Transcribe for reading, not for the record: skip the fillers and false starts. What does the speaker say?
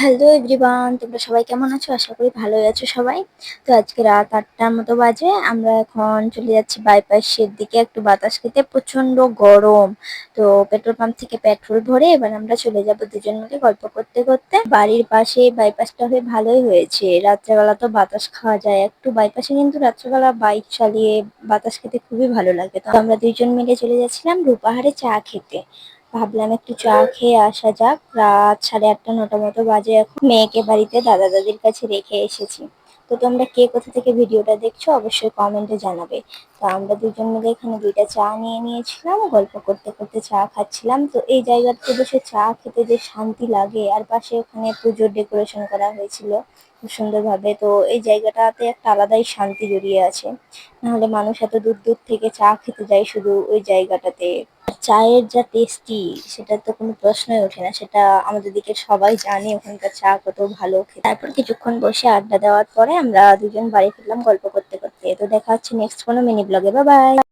Hello everyone, তোমরা সবাই কেমন আছো? আশা করি ভালোই আছো সবাই। তো আজকে রাত ৮টার মতো বাজে। আমরা এখন চলে যাচ্ছি বাইপাসের দিকে একটু বাতাস খেতে। প্রচন্ড গরম। তো পেট্রোল পাম্প থেকে পেট্রোল ভরে এবার আমরা চলে যাব দুজন মিলে গল্প করতে করতে। বাড়ির পাশে বাইপাসটা হয়ে ভালোই হয়েছে, রাত্রেবেলা তো বাতাস খাওয়া যায় একটু। বাইপাসে কিন্তু রাত্রেবেলা বাইক চালিয়ে বাতাস খেতে খুবই ভালো লাগে। তো আমরা দুইজন মিলে চলে যাচ্ছিলাম রূপাহারে চা খেতে। ভাবলাম একটু চা খেয়ে আসা যাক। রাত 8:30-9টা মতো বাজে এখন। মেয়েকে বাড়িতে দাদা দাদির কাছে রেখে এসেছি। তো তোমরা কে কোথা থেকে ভিডিওটা দেখছো অবশ্যই কমেন্টে জানাবে। তো আমরা দুজন মিলে এখানে দুইটা চা নিয়ে নিয়েছিলাম, গল্প করতে করতে চা খাচ্ছিলাম। তো এই জায়গাতে বসে চা খেতে যে শান্তি লাগে, আর পাশে ওখানে পুজোর ডেকোরেশন করা হয়েছিল খুব সুন্দরভাবে। তো এই জায়গাটাতে একটা আলাদাই শান্তি জড়িয়ে আছে। নাহলে মানুষ এত দূর দূর থেকে চা খেতে যায় শুধু ওই জায়গাটাতে। চায়ের যা টেস্টি, সেটা তো কোনো প্রশ্নই ওঠে না। সেটা আমাদের দিকে সবাই জানে ওখানকার চা কত ভালো খেতে। তারপর কিছুক্ষণ বসে আড্ডা দেওয়ার পরে আমরা দুজন বাড়ি ফিরলাম গল্প করতে করতে। তো দেখা হচ্ছে নেক্সট কোনো মিনি ব্লগে। Bye bye.